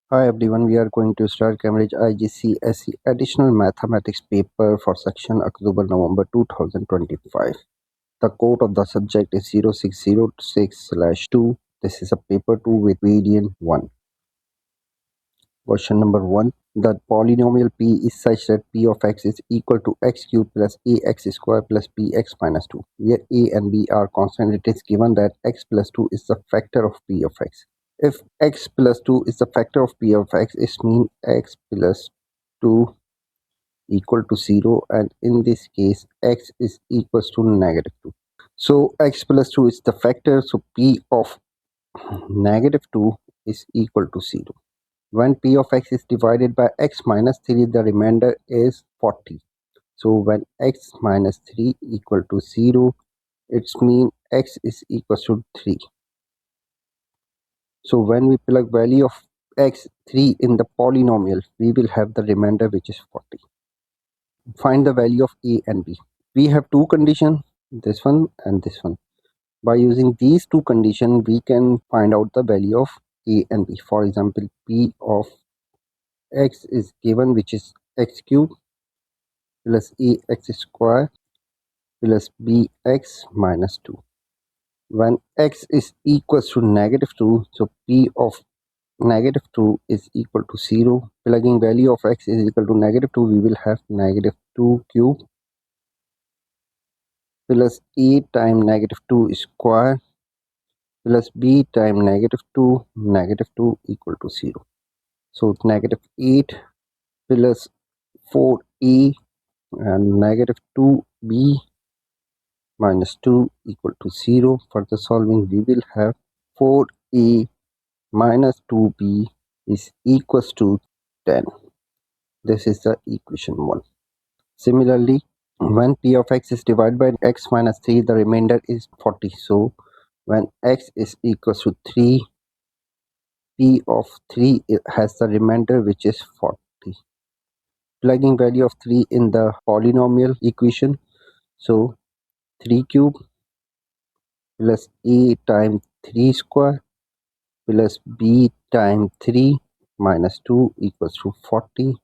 Hi everyone, we are going to start Cambridge IGCSE Additional Mathematics paper for section October-November 2025. The code of the subject is 0606/2. This is a paper 2 with variant 1. Question number 1. The polynomial p is such that p of x is equal to x cubed plus ax squared plus bx minus 2. Where a and b are constant, it is given that x plus 2 is the factor of p of x. If x plus 2 is the factor of p of x, it means x plus 2 equal to 0, and in this case x is equals to negative 2. So x plus 2 is the factor, so p of negative 2 is equal to 0. When p of x is divided by x minus 3, the remainder is 40. So when x minus 3 equal to 0, it means x is equal to 3. So when we plug value of x3 in the polynomial, we will have the remainder, which is 40. Find the value of a and b. We have two conditions, this one and this one. By using these two conditions, we can find out the value of a and b. For example, p of x is given, which is x cubed plus ax squared plus bx minus 2. When x is equals to negative 2, so p of negative 2 is equal to 0. Plugging value of x is equal to negative 2, we will have negative 2 cube plus a times negative 2 square plus b times negative 2 equal to 0. So negative 8 plus 4a and negative 2b minus 2 equal to 0. Further solving, we will have 4a minus 2b is equals to 10. This is the equation 1. Similarly, when p of x is divided by x minus 3, the remainder is 40. So when x is equals to 3, p of 3 has the remainder, which is 40. Plugging value of 3 in the polynomial equation, so 3 cube plus a times 3 square plus b times 3 minus 2 equals to 40.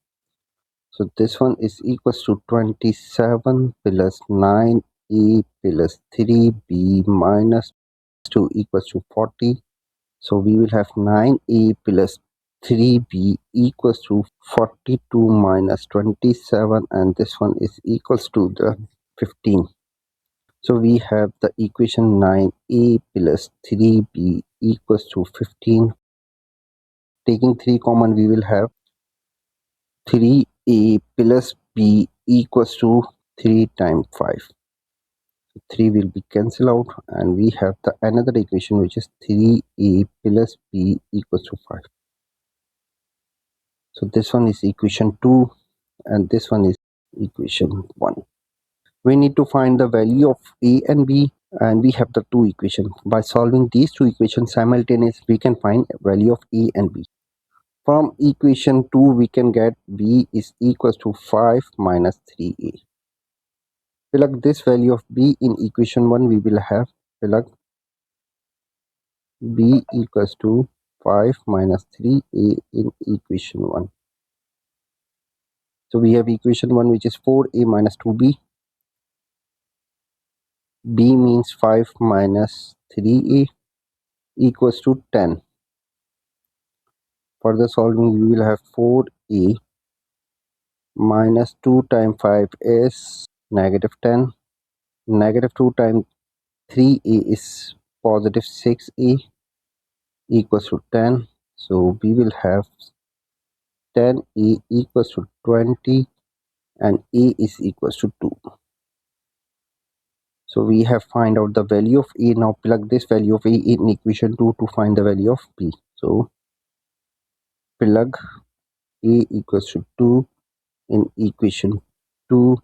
So this one is equals to 27 plus 9a plus 3b minus 2 equals to 40. So we will have 9a plus 3b equals to 42 minus 27, and this one is equals to the 15. So we have the equation 9a plus 3b equals to 15. Taking 3 common, we will have 3a plus b equals to 3 times 5. 3 will be cancelled out, and we have the another equation, which is 3a plus b equals to 5. So this one is equation 2 and this one is equation 1. We need to find the value of a and b, and we have the two equations. By solving these two equations simultaneously, we can find value of a and b. From equation 2, we can get b is equals to 5 minus 3a. Plug this value of b in equation 1, we will have plug b equals to 5 minus 3a in equation 1. So we have equation 1, which is 4a minus 2b. b means 5 minus 3a equals to 10. Further solving, we will have 4a minus 2 times 5 is negative 10. Negative 2 times 3a is positive 6a equals to 10. So we will have 10a equals to 20 and a is equals to 2. So we have find out the value of a. Now plug this value of a in equation 2 to find the value of b. So plug a equals to 2 in equation 2.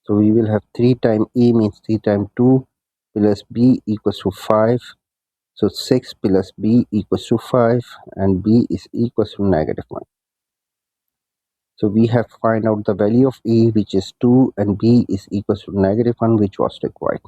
So we will have 3 times a means 3 times 2 plus b equals to 5. So 6 plus b equals to 5, and b is equals to negative 1. So we have find out the value of a, which is 2, and b is equals to negative 1, which was required.